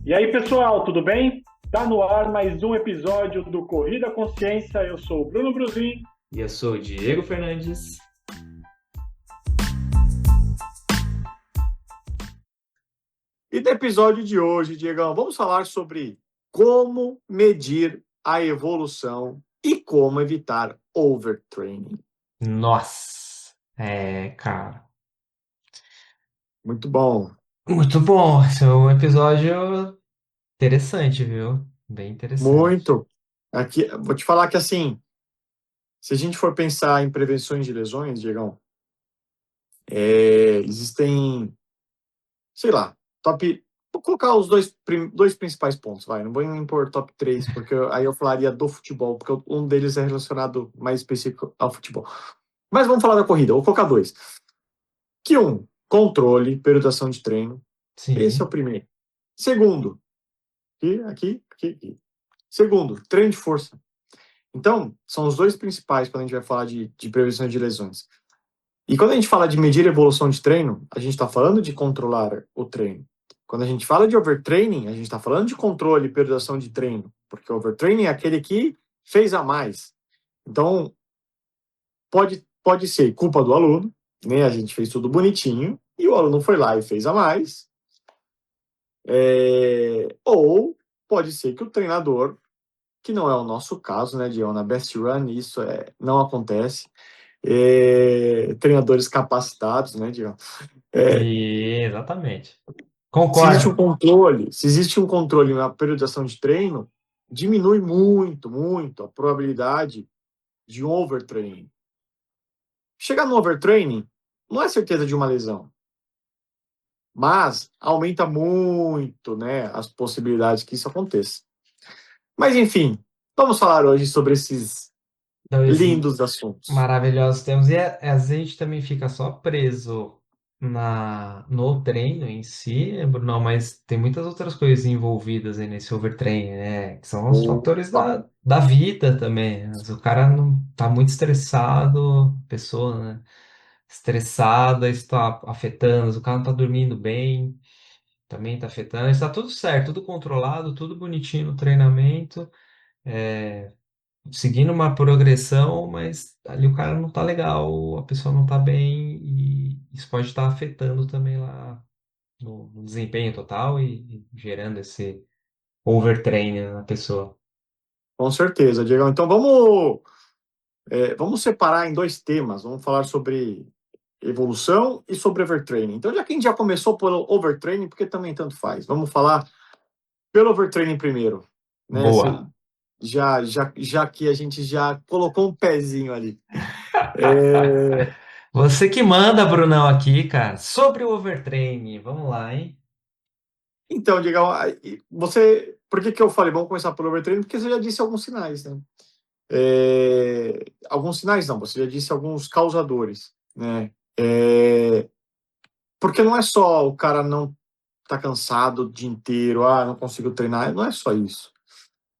E aí, pessoal, tudo bem? Tá no ar mais um episódio do Corrida Consciência. Eu sou o Bruno Bruzin. E eu sou o Diego Fernandes. E no episódio de hoje, Diegão, vamos falar sobre como medir a evolução e como evitar overtraining. Nossa, cara. Muito bom. Muito bom. Esse é um episódio interessante, viu? Bem interessante. Muito. Aqui, vou te falar que assim, se a gente for pensar em prevenções de lesões, Diegão, existem, sei lá, top. Vou colocar os dois principais pontos, vai. Não vou impor top 3, porque aí eu falaria do futebol, porque um deles é relacionado mais específico ao futebol. Mas vamos falar da corrida, vou colocar dois. Que controle, periodização de treino. Esse é o Sim. primeiro. Segundo, aqui. Segundo, treino de força. Então, são os dois principais quando a gente vai falar de prevenção de lesões. E quando a gente fala de medir a evolução de treino, a gente está falando de controlar o treino. Quando a gente fala de overtraining, a gente está falando de controle e periodização de treino, porque overtraining é aquele que fez a mais. Então, pode ser culpa do aluno, né? A gente fez tudo bonitinho, e o aluno foi lá e fez a mais. Ou pode ser que o treinador, que não é o nosso caso, né, Dion? Na Best Run isso não acontece. Treinadores capacitados, né, Dion? Exatamente. Se Concordo. existe um controle na periodização de treino, diminui muito, muito a probabilidade de um overtraining. Chegar no overtraining não é certeza de uma lesão, mas aumenta muito, né, as possibilidades que isso aconteça. Mas enfim, vamos falar hoje sobre esses Então, esses lindos assuntos. maravilhosos termos. E às vezes a gente também fica só preso no treino em si, Bruno, mas tem muitas outras coisas envolvidas aí nesse overtraining, né? Que são os fatores Opa, da vida também. Mas o cara não tá muito estressado, pessoa, né? Estressada, isso tá afetando, o cara não tá dormindo bem, também tá afetando. Está tudo certo, tudo controlado, tudo bonitinho no treinamento. É, seguindo uma progressão, mas ali o cara não tá legal, a pessoa não tá bem e isso pode estar afetando também lá no desempenho total e gerando esse overtraining na pessoa. com certeza, Diego. Então vamos separar em dois temas. Vamos falar sobre evolução e sobre overtraining. Então, já que a gente já começou pelo overtraining, porque também tanto faz. Vamos falar pelo overtraining primeiro, né? Boa. Já que a gente já colocou um pezinho ali. É, Você que manda, Brunão, aqui, cara, sobre o overtraining. Vamos lá, hein? Então, Diego, por que eu falei, vamos começar pelo overtraining? Porque você já disse alguns sinais, né? Alguns sinais não, você já disse alguns causadores, né? Porque não é só o cara não tá cansado o dia inteiro, não consigo treinar, não é só isso.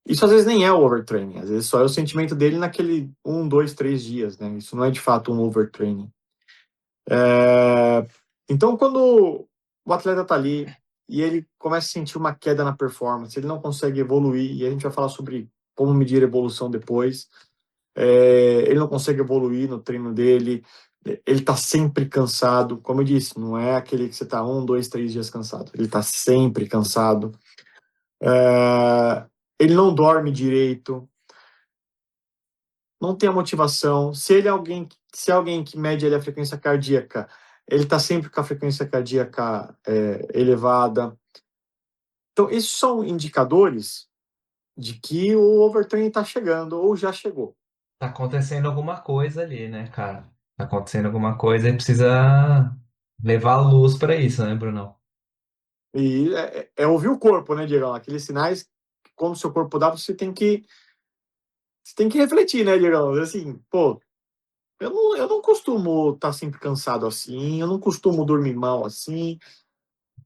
Isso às vezes nem é o overtraining, às vezes só é o sentimento dele naquele 1, 2, 3 dias, né? Isso não é de fato um overtraining. Então, quando o atleta tá ali e ele começa a sentir uma queda na performance, ele não consegue evoluir, e a gente vai falar sobre como medir evolução depois, ele não consegue evoluir no treino dele, ele tá sempre cansado, como eu disse, não é aquele que você tá 1, 2, 3 dias cansado, ele tá sempre cansado, ele não dorme direito, não tem a motivação, se é alguém que mede ali a frequência cardíaca, ele tá sempre com a frequência cardíaca elevada. Então, esses são indicadores de que o overtraining está chegando ou já chegou. Tá acontecendo alguma coisa ali, né, cara? Tá acontecendo alguma coisa e precisa levar a luz pra isso, né, Brunão? E é ouvir o corpo, né, Diego? Aqueles sinais, como o seu corpo dá, você tem que refletir, né, Diego? Assim, pô, eu não costumo estar sempre cansado assim, eu não costumo dormir mal assim.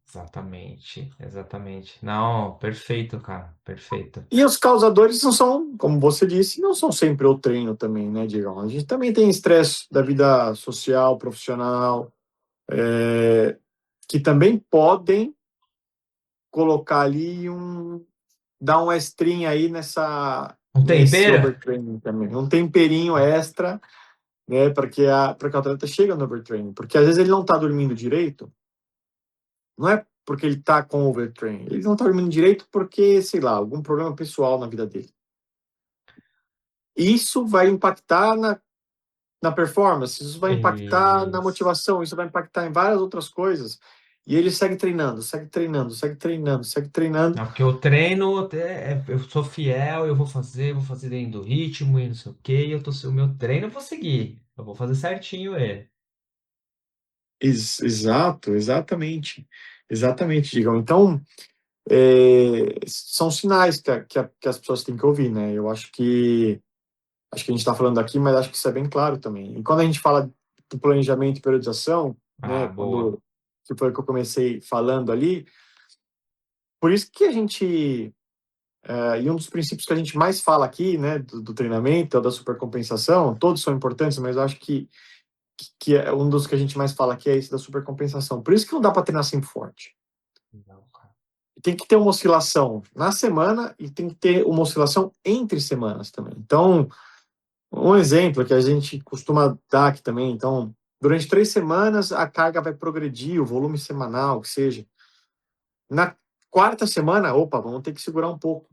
Exatamente, exatamente. Não, perfeito, cara, perfeito. E os causadores não são, como você disse, não são sempre o treino também, né, Diego? A gente também tem estresse da vida social, profissional, que também podem colocar ali dar um extrinho aí nesse tempero? overtraining também. Um temperinho extra, né, para que o atleta chegue no overtraining. Porque às vezes ele não está dormindo direito, não é porque ele está com overtraining, ele não está dormindo direito porque, sei lá, algum problema pessoal na vida dele. Isso vai impactar na performance, isso vai impactar na Isso. motivação, isso vai impactar em várias outras coisas. E ele segue treinando, segue treinando, segue treinando, segue treinando. Não, porque eu treino, eu sou fiel, eu vou fazer dentro do ritmo e não sei o quê, o meu treino eu vou seguir, eu vou fazer certinho ele. Exato, exatamente. Exatamente, Digão. Então, são sinais que as pessoas têm que ouvir, né? Eu acho que a gente está falando aqui, mas acho que isso é bem claro também. E quando a gente fala do planejamento e periodização, Ah, né? boa. Que foi o que eu comecei falando ali, por isso que a gente e um dos princípios que a gente mais fala aqui, né, do treinamento, da supercompensação, todos são importantes, mas eu acho que é um dos que a gente mais fala aqui é esse da supercompensação. Por isso que não dá para treinar sempre forte. Não, cara. Tem que ter uma oscilação na semana e tem que ter uma oscilação entre semanas também. Então, um exemplo que a gente costuma dar aqui também, então, durante 3 semanas a carga vai progredir, o volume semanal, que seja. Na quarta semana, opa, vamos ter que segurar um pouco.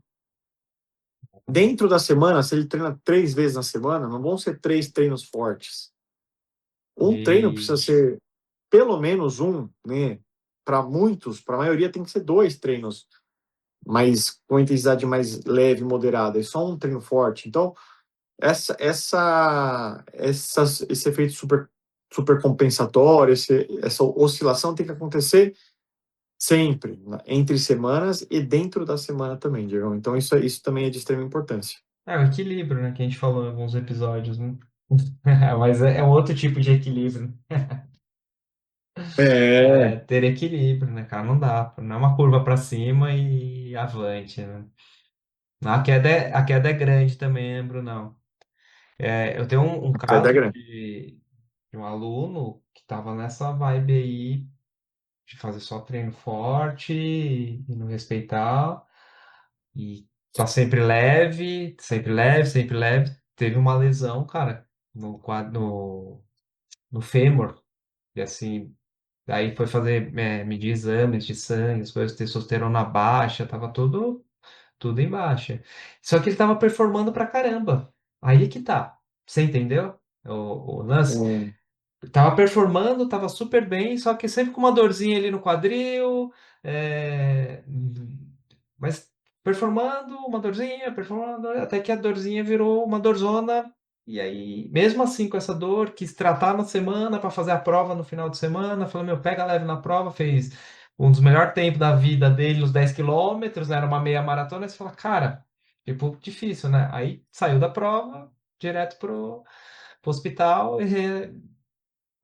Dentro da semana, se ele treina 3 vezes na semana, não vão ser 3 treinos fortes. Um treino precisa Isso. ser pelo menos um, né? Para muitos, para a maioria, tem que ser 2 treinos, mas com intensidade mais leve, moderada. É só um treino forte. Então, esse efeito super compensatório, essa oscilação tem que acontecer sempre, entre semanas e dentro da semana também, Diego. Então, isso também é de extrema importância. É o equilíbrio, né, que a gente falou em alguns episódios, né? Mas é um outro tipo de equilíbrio, né? É, É ter equilíbrio, né, cara? Não é uma curva para cima e avante, né? A queda é grande também, né, Brunão? Eu tenho um queda caso grande. de um aluno que estava nessa vibe aí de fazer só treino forte e não respeitar. E tá sempre leve, sempre leve, sempre leve. Teve uma lesão, cara, no fêmur. E assim, daí foi fazer, medir exames de sangue, as coisas, testosterona baixa, tava tudo em baixa. Só que ele tava performando pra caramba. Aí que tá. Você entendeu? O lance? Hum, Tava performando, tava super bem, só que sempre com uma dorzinha ali no quadril, é, mas performando, uma dorzinha, performando, até que a dorzinha virou uma dorzona, e aí, mesmo assim, com essa dor, quis tratar na semana para fazer a prova no final de semana, falou, meu, pega leve na prova, fez um dos melhores tempos da vida dele, os 10 quilômetros, né, era uma meia maratona, e você fala, cara, tipo, difícil, né? Aí saiu da prova, direto pro hospital, e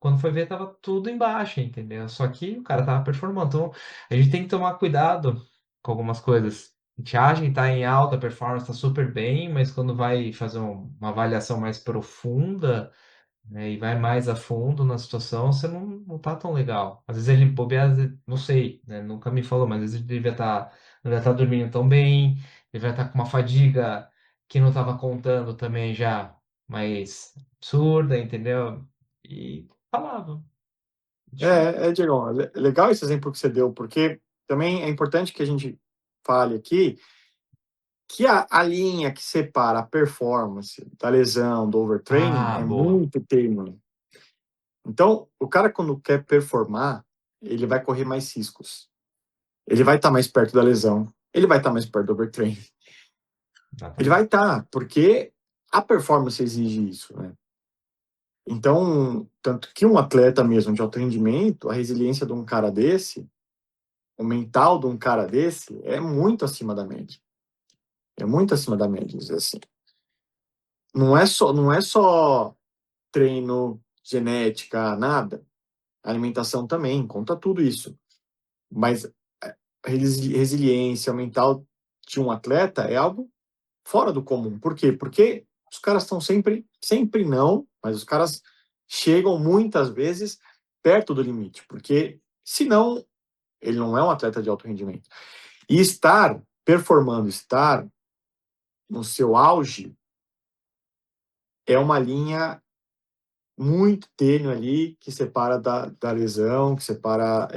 quando foi ver, tava tudo embaixo, entendeu? Só que o cara tava performando. Então, a gente tem que tomar cuidado com algumas coisas. A gente acha que tá em alta performance, tá super bem, mas quando vai fazer uma avaliação mais profunda, né, e vai mais a fundo na situação, você não tá tão legal. Às vezes ele bobear, não sei, né? Nunca me falou, mas às vezes ele não devia estar dormindo tão bem, devia estar com uma fadiga que não estava contando também já, mais absurda, entendeu? E falava. Difícil. Diego, legal esse exemplo que você deu, porque também é importante que a gente fale aqui que a linha que separa a performance da lesão, do overtraining, Ah, é boa. muito tênue. Então, o cara, quando quer performar, ele vai correr mais riscos. Ele vai estar mais perto da lesão, ele vai estar mais perto do overtraining. Ele vai Exatamente. estar, porque a performance exige isso, né? Então, tanto que um atleta mesmo de alto rendimento, a resiliência de um cara desse, o mental de um cara desse, é muito acima da média. É muito acima da média, dizer assim. Não é só treino, genética, nada. Alimentação também, conta tudo isso. Mas a resiliência mental de um atleta é algo fora do comum. Por quê? Porque os caras estão sempre não, mas os caras chegam muitas vezes perto do limite, porque senão ele não é um atleta de alto rendimento. E estar performando, estar no seu auge é uma linha muito tênue ali que separa da lesão, que separa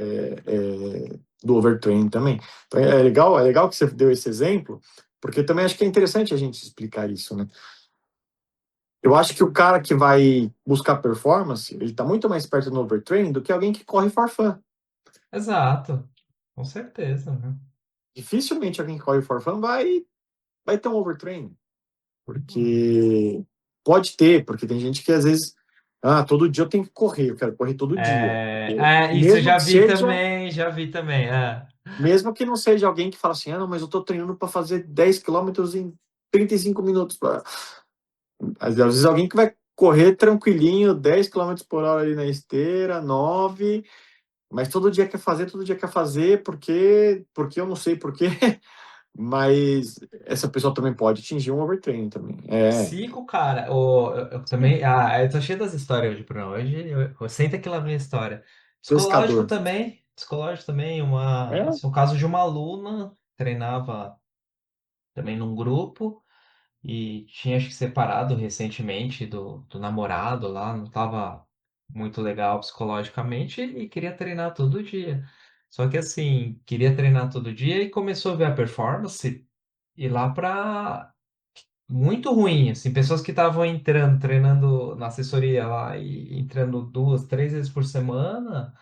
do overtraining também. Então é legal que você deu esse exemplo, porque também acho que é interessante a gente explicar isso, né? Eu acho que o cara que vai buscar performance, ele está muito mais perto do overtraining do que alguém que corre for fun. Exato, com certeza, né? Dificilmente alguém que corre for fun vai ter um overtraining. Porque pode ter, porque tem gente que às vezes, todo dia eu tenho que correr, eu quero correr todo dia. Isso eu Mesmo que seja, já vi também. mesmo que não seja alguém que fala assim, não, mas eu tô treinando para fazer 10 quilômetros em 35 minutos. Às vezes alguém que vai correr tranquilinho, 10 quilômetros por hora ali na esteira, 9, mas todo dia quer fazer, porque eu não sei porquê, mas essa pessoa também pode atingir um overtraining também. Sigo, cara. Eu também. Eu tô cheio das histórias hoje, Bruno. Hoje senta aqui lá na minha história. Psicológico Pescador. também. Psicológico também. É, Assim, o caso de uma aluna treinava também num grupo e tinha acho que separado recentemente do namorado lá, não tava muito legal psicologicamente e queria treinar todo dia. Só que assim, queria treinar todo dia e começou a ver a performance e lá pra muito ruim, assim, pessoas que estavam entrando, treinando na assessoria lá e entrando 2, 3 vezes por semana,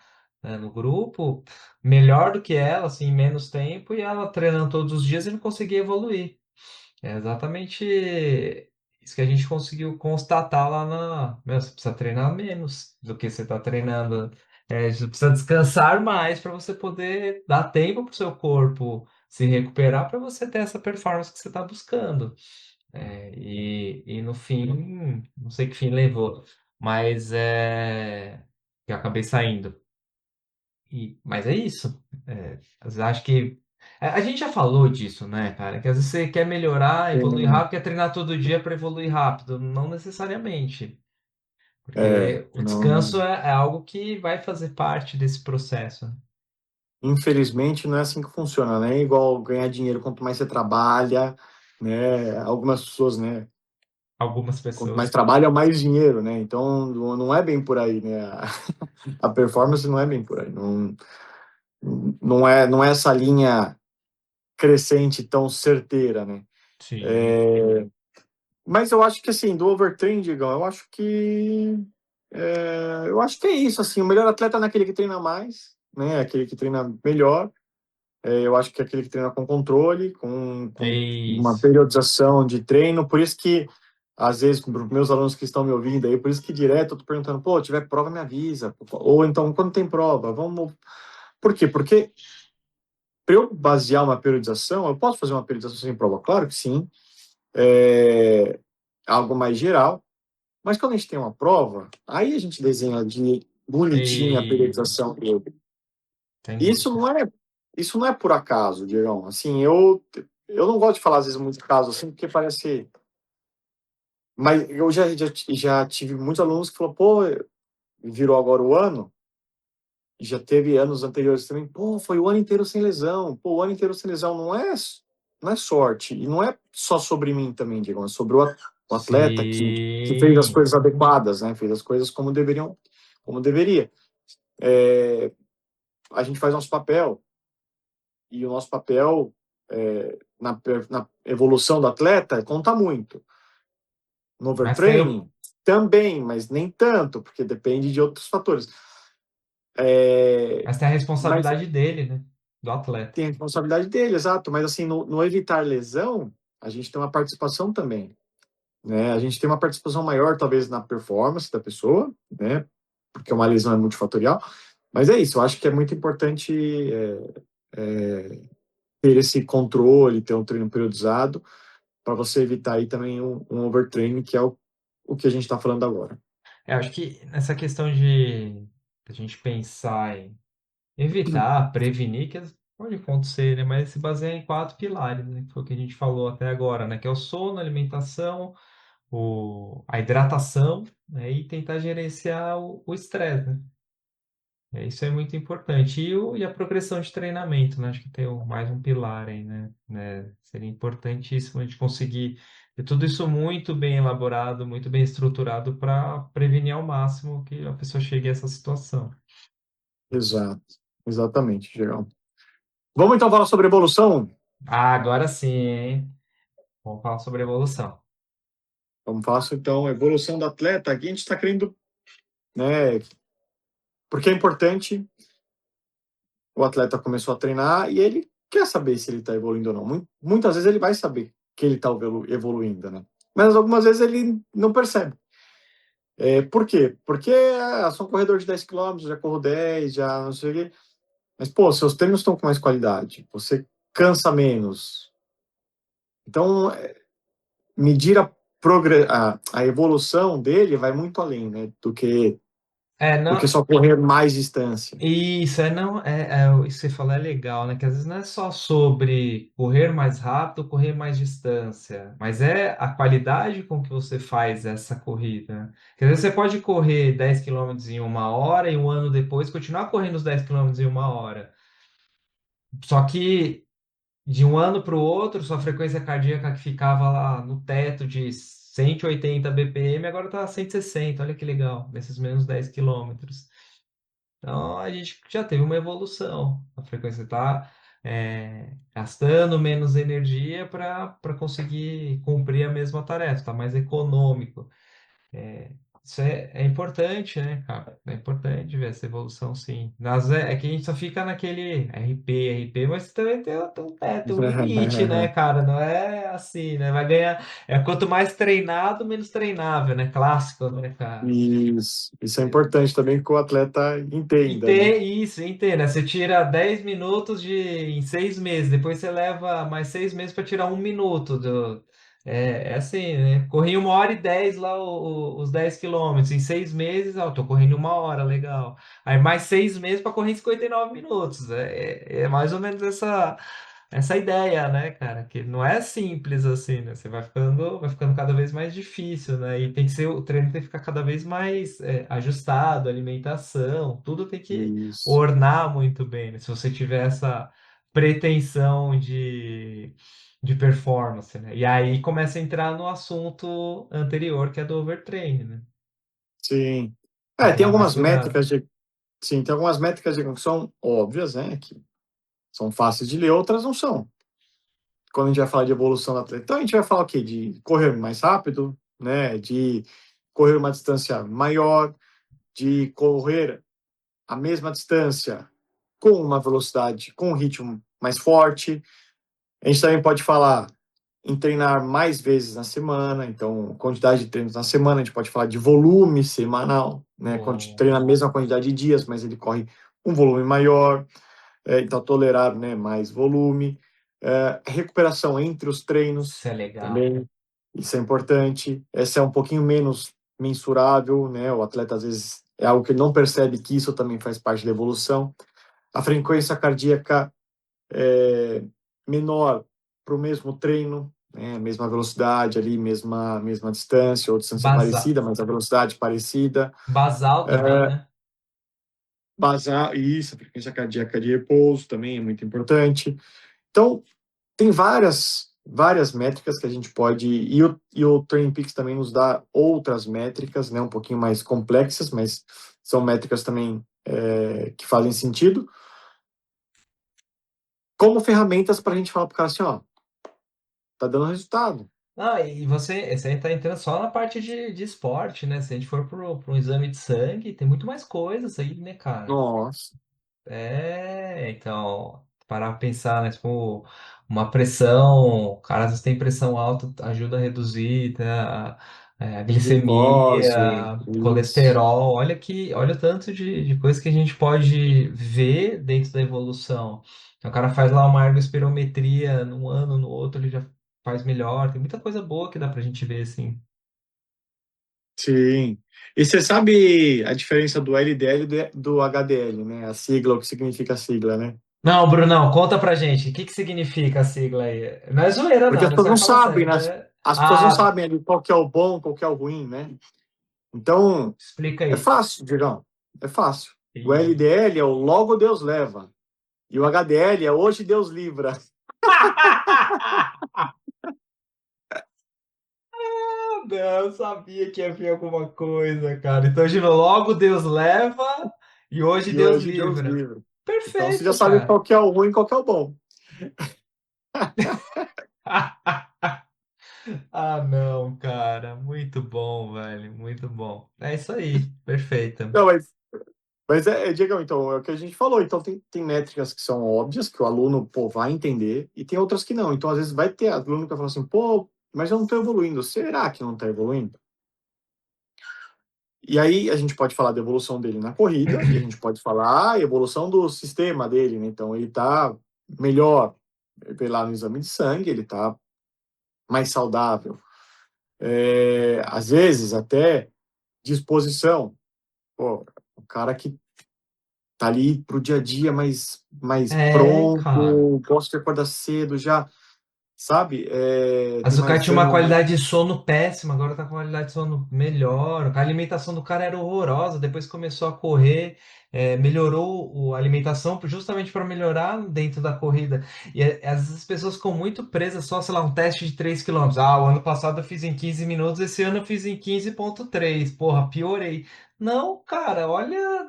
né, no grupo, melhor do que ela, assim, em menos tempo, e ela treinando todos os dias e não conseguia evoluir. É exatamente isso que a gente conseguiu constatar lá Meu, você precisa treinar menos do que você está treinando. Você precisa descansar mais para você poder dar tempo para o seu corpo se recuperar para você ter essa performance que você está buscando. E no fim, não sei que fim levou, mas que eu acabei saindo. Mas é isso. Às vezes acho que. A gente já falou disso, né, cara? Que às vezes você quer melhorar, evoluir tem, rápido, quer treinar todo dia para evoluir rápido. Não necessariamente. é, Porque o não, descanso é algo que vai fazer parte desse processo. infelizmente não é assim que funciona, né? É igual ganhar dinheiro quanto mais você trabalha, né? Algumas pessoas, né? Algumas Quanto mais pessoas. trabalha, mais dinheiro, né? Então não é bem por aí, né? A performance não é bem por aí. Não é essa linha crescente tão certeira, né? Sim. Mas eu acho que assim, do overtraining, Digão, eu acho que é isso, assim, o melhor atleta não é aquele que treina mais, né? Aquele que treina melhor. Eu acho que é aquele que treina com controle, É com uma isso. periodização de treino. Por isso que, às vezes, para os meus alunos que estão me ouvindo aí, por isso que direto eu tô perguntando, pô, tiver prova, me avisa. Ou então, quando tem prova, vamos. Por quê? Porque para eu basear uma periodização, eu posso fazer uma periodização sem prova? Claro que sim. É algo mais geral. Mas quando a gente tem uma prova, aí a gente desenha de bonitinha a E... periodização dele. Sem E dúvida. isso não é por acaso, Diegão. Assim, eu não gosto de falar às vezes muito caso assim, porque parece. Mas eu já tive muitos alunos que falaram, pô, virou agora o ano, e já teve anos anteriores também, pô, foi o ano inteiro sem lesão. Pô, o ano inteiro sem lesão não é sorte. E não é só sobre mim também, Diegão, é sobre o atleta que fez as Sim. coisas adequadas, né? Fez as coisas como deveria. A gente faz nosso papel, e o nosso papel na evolução do atleta conta muito. No Mas tem, overtraining também, mas nem tanto, porque depende de outros fatores. É, mas tem a mas responsabilidade dele, né? Do atleta. tem a responsabilidade dele, exato. Mas assim, no evitar lesão, a gente tem uma participação também, né? A gente tem uma participação maior, talvez, na performance da pessoa, né? Porque uma lesão é multifatorial. Mas é isso, eu acho que é muito importante ter esse controle, ter um treino periodizado, para você evitar aí também um overtraining, que é o que a gente está falando agora. Acho que nessa questão de a gente pensar em evitar, prevenir, que pode acontecer, né? Mas se baseia em 4 pilares, né? Que foi o que a gente falou até agora, né? Que é o sono, a alimentação, a hidratação, né? E tentar gerenciar o estresse, né? Isso é muito importante. E a progressão de treinamento, né? Acho que tem mais um pilar aí, né? Seria importantíssimo a gente conseguir ter tudo isso muito bem elaborado, muito bem estruturado para prevenir ao máximo que a pessoa chegue a essa situação. Exato. Exatamente, Geraldo. Vamos então falar sobre evolução? Ah, agora sim, hein? Vamos falar sobre evolução. Vamos falar então evolução do atleta. Aqui a gente está querendo, né? Porque é importante, o atleta começou a treinar e ele quer saber se ele está evoluindo ou não. Muitas vezes ele vai saber que ele está evoluindo, né? Mas algumas vezes ele não percebe. Por quê? Porque sou um corredor de 10 quilômetros, já corro 10, já não sei o quê. Mas, pô, seus treinos estão com mais qualidade, você cansa menos. Então, medir a evolução dele vai muito além, né? Do que Não, só correr mais distância. isso não isso que você falou é legal, né? Que às vezes não é só sobre correr mais rápido, correr mais distância, mas é a qualidade com que você faz essa corrida, né? Porque às vezes você pode correr 10 quilômetros em 1 hora e um ano depois continuar correndo os 10 quilômetros em 1 hora. Só que de um ano para o outro, sua frequência cardíaca que ficava lá no teto de 180 BPM, agora está 160. Olha que legal, nesses menos 10 quilômetros. Então a gente já teve uma evolução. A frequência está gastando menos energia para conseguir cumprir a mesma tarefa, está mais econômico. Isso é importante, né, cara? É importante ver essa evolução, sim. É que a gente só fica naquele RP, mas também tem um teto, um limite, né, cara? Não é assim, né? Vai ganhar. Quanto mais treinado, menos treinável, né? Clássico, né, cara? Isso é importante também que o atleta entenda, né? Entenda. Você tira 10 minutos em 6 meses, depois você leva mais 6 meses para tirar 1 minuto. É assim, né? Corri 1 hora e 10 lá os 10 quilômetros. Em 6 meses, ó, tô correndo 1 hora, legal. Aí mais 6 meses para correr em 59 minutos. É mais ou menos essa ideia, né, cara? Que não é simples assim, né? Você vai ficando cada vez mais difícil, né? E tem que ser, o treino tem que ficar cada vez mais ajustado, alimentação, tudo tem que Isso. ornar muito bem, né? Se você tiver essa pretensão de performance, né? E aí começa a entrar no assunto anterior, que é do overtraining, né? Sim. Tem que Tem tomar mais algumas cuidado. métricas de, sim, tem algumas métricas que são óbvias, né? Que são fáceis de ler, outras não são. Quando a gente vai falar de evolução do atleta, então a gente vai falar o quê? De correr mais rápido, né? De correr uma distância maior, de correr a mesma distância com uma velocidade, com um ritmo mais forte. A gente também pode falar em treinar mais vezes na semana, então, quantidade de treinos na semana, a gente pode falar de volume semanal, né? Quando a gente Bom, treina a mesma quantidade de dias, mas ele corre um volume maior, então tolerar, né, mais volume. Recuperação entre os isso treinos é legal. também, isso é importante. Essa é um pouquinho menos mensurável, né? O atleta às vezes é algo que ele não percebe que isso também faz parte da evolução. A frequência cardíaca é menor para o mesmo treino, né? Mesma velocidade ali, mesma distância, ou distância Basal, parecida, mas a velocidade parecida. basal também, né? Basar, isso, a frequência cardíaca de repouso também é muito importante. Então, tem várias métricas que a gente pode, e o Training Peaks também nos dá outras métricas, né, um pouquinho mais complexas, mas são métricas também que fazem sentido, como ferramentas para a gente falar para o cara assim, ó, tá dando resultado. Ah, e você está entrando só na parte de esporte, né? Se a gente for para um exame de sangue, tem muito mais coisas aí, né, cara? Nossa, Então, parar pra pensar, né? Tipo, uma pressão, o cara às vezes tem pressão alta, ajuda a reduzir, tá? A glicose, glicemia, isso. colesterol, olha o tanto de coisa que a gente pode ver dentro da evolução. Então, o cara faz lá uma ergospirometria num ano, no outro ele já faz melhor, tem muita coisa boa que dá pra gente ver, assim. Sim. E você sabe a diferença do LDL e do HDL, né? A sigla, o que significa a sigla, né? Não, Brunão, conta pra gente, o que que significa a sigla aí? Não é zoeira, Porque não, as né? pessoas Você vai não falar sabem, né? sério, né? As pessoas não Ah, sabem ali qual que é o bom, qual que é o ruim, né? Então, explica é aí. fácil, Digão. É fácil. O LDL é o logo Deus leva. E o HDL é hoje Deus livra. Não, eu sabia que ia vir alguma coisa, cara. Então, de novo, logo Deus leva e hoje E Deus hoje Deus livra. livra. Então você já Perfeito, sabe cara. qual que é o ruim e qual que é o bom. Ah, não, cara. Muito bom, velho. Muito bom. É isso aí. Perfeito. Não, mas Diegão, então, é o que a gente falou. Então, tem métricas que são óbvias, que o aluno, pô, vai entender, e tem outras que não. Então, às vezes, vai ter aluno que vai falar assim, pô, mas eu não estou evoluindo. Será que não está evoluindo? E aí, a gente pode falar da evolução dele na corrida, e a gente pode falar a evolução do sistema dele, né? Então, ele está melhor. Vê lá no exame de sangue, ele está mais saudável. Às vezes, até disposição. Pô, o cara que tá ali pro dia a dia mais É, cara. pronto, gosta de acordar cedo já, sabe? Mas Tem o cara mais tinha uma ânimo. qualidade de sono péssima, agora tá com qualidade de sono melhor. A alimentação do cara era horrorosa, depois começou a correr, melhorou a alimentação justamente para melhorar dentro da corrida. E às vezes as pessoas ficam muito presas só, sei lá, um teste de 3 km. Ah, o ano passado eu fiz em 15 minutos, esse ano eu fiz em 15,3. Porra, piorei. Não, cara, olha,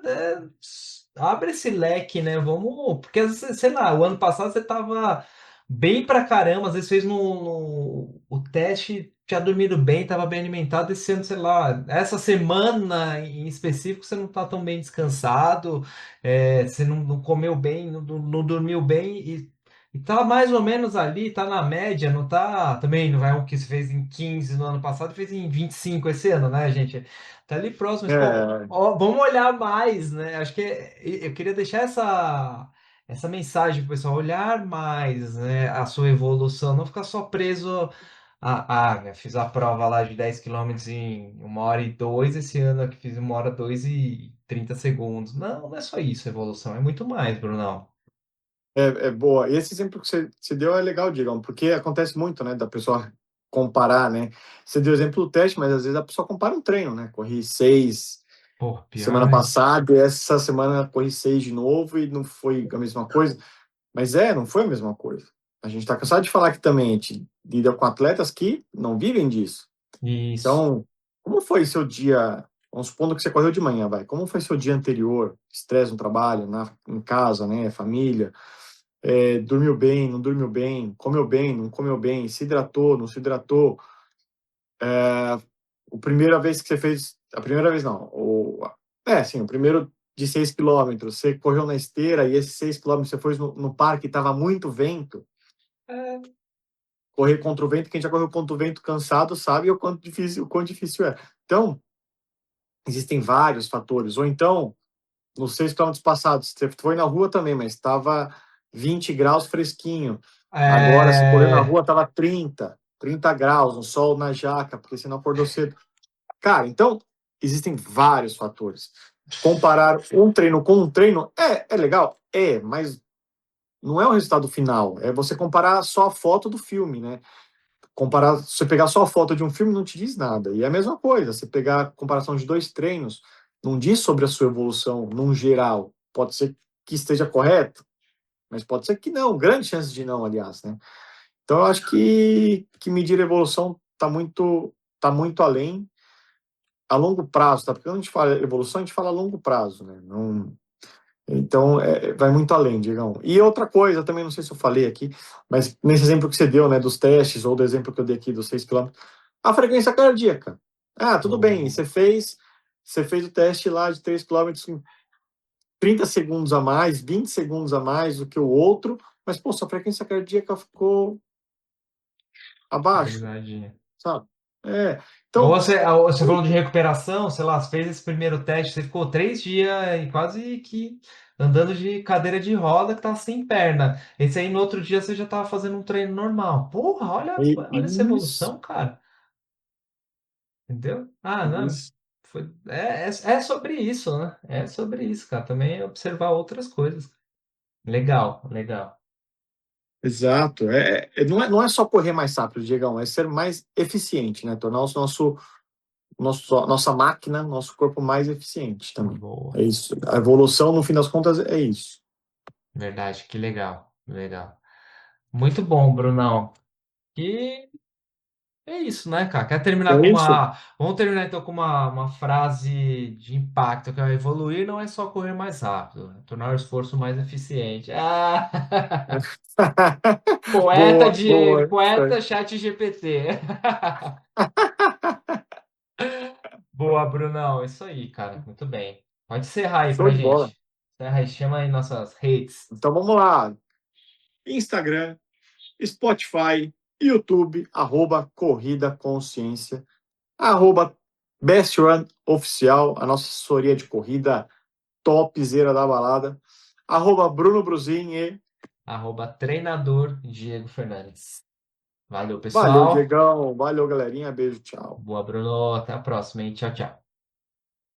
abre esse leque, né? Vamos. Porque às vezes, sei lá, o ano passado você tava bem pra caramba, às vezes fez o teste, tinha dormido bem, estava bem alimentado, esse ano, sei lá, essa semana em específico você não tá tão bem descansado, você não comeu bem, não dormiu bem e tá mais ou menos ali, tá na média, não tá, também não é o que você fez em 15 no ano passado, fez em 25 esse ano, né, gente? Tá ali próximo, mas, pô, É, ó, vamos olhar mais, né? Acho que eu queria deixar essa mensagem para o pessoal olhar mais, né, a sua evolução, não ficar só preso né, fiz a prova lá de 10 km em 1h02, esse ano que fiz 1h02 e 30 segundos. Não, não é só isso, a evolução, é muito mais, Brunão. boa. E esse exemplo que você deu é legal, Digão, porque acontece muito, né, da pessoa comparar, né? Você deu o exemplo do teste, mas às vezes a pessoa compara um treino, né? Corri 6 Pô, pior, semana né? passada, e essa semana corri 6 de novo e não foi a mesma coisa. Mas não foi a mesma coisa. A gente está cansado de falar que também a gente lida com atletas que não vivem disso. Isso. Então, como foi seu dia? Vamos supondo que você correu de manhã, vai. Como foi seu dia anterior? Estresse no trabalho, em casa, né? Família. Dormiu bem, não dormiu bem, não comeu bem, se hidratou, não se hidratou. A primeira vez que você fez. A primeira vez não. Sim, o primeiro de 6 km. Você correu na esteira e esses 6 km você foi no parque e estava muito vento. É, Correr contra o vento, quem já correu contra o vento cansado sabe o quão difícil é. Então, existem vários fatores. Ou então, nos 6 km passados, você foi na rua também, mas estava 20 graus fresquinho. Agora, você correu na é, rua, estava 30 graus, um sol na jaca, porque você não acordou cedo. Cara, então, existem vários fatores. Comparar um treino com um treino é legal? Mas não é o resultado final. É você comparar só a foto do filme, né? Comparar, se você pegar só a foto de um filme, não te diz nada. E é a mesma coisa, você pegar a comparação de dois treinos, não diz sobre a sua evolução num geral. Pode ser que esteja correto, mas pode ser que não. Grande chance de não, aliás, né? Então, eu acho que medir a evolução tá muito além a longo prazo, tá? Porque quando a gente fala evolução, a gente fala a longo prazo, né? Não, então, vai muito além, Digão. E outra coisa, também não sei se eu falei aqui, mas nesse exemplo que você deu, né, dos testes, ou do exemplo que eu dei aqui dos 6 km, a frequência cardíaca. Ah, tudo bem, o- você fez o teste lá de 3 km em 30 segundos a mais, 20 segundos a mais do que o outro, mas, pô, sua frequência cardíaca ficou abaixo, verdade. sabe? É, Ou então, você falou de recuperação, sei lá, você fez esse primeiro teste, você ficou 3 dias e quase que andando de cadeira de roda que tá sem perna. Esse aí no outro dia você já tava fazendo um treino normal. Porra, olha essa isso, evolução, cara. Entendeu? Ah, não. isso. É sobre isso, né? É sobre isso, cara. Também observar outras coisas. Legal, legal. Exato. Não é só correr mais rápido, Diegão, é ser mais eficiente, né? Tornar o nosso nossa máquina, nosso corpo mais eficiente também. Boa. É isso. A evolução, no fim das contas, é isso. Verdade, que legal, legal. Muito bom, Brunão. E é isso, né, cara? Quer terminar com É isso? uma. Vamos terminar então com uma frase de impacto, que é evoluir não é só correr mais rápido, é tornar o esforço mais eficiente. Ah! Poeta Boa, Diego, boa. Isso poeta aí. chat GPT. Boa, Brunão. Isso aí, cara. Muito bem. Pode encerrar aí Show pra de bola. gente. Encerra aí, chama aí nossas redes. Então vamos lá. Instagram, Spotify, YouTube, Corrida Consciência, Best Run Oficial, a nossa assessoria de corrida topzera da balada, Bruno Bruzin e Treinador Diego Fernandes. Valeu, valeu, pessoal. Diegão, valeu, galerinha, beijo, tchau. Boa, Bruno. Até a próxima, hein? Tchau, tchau.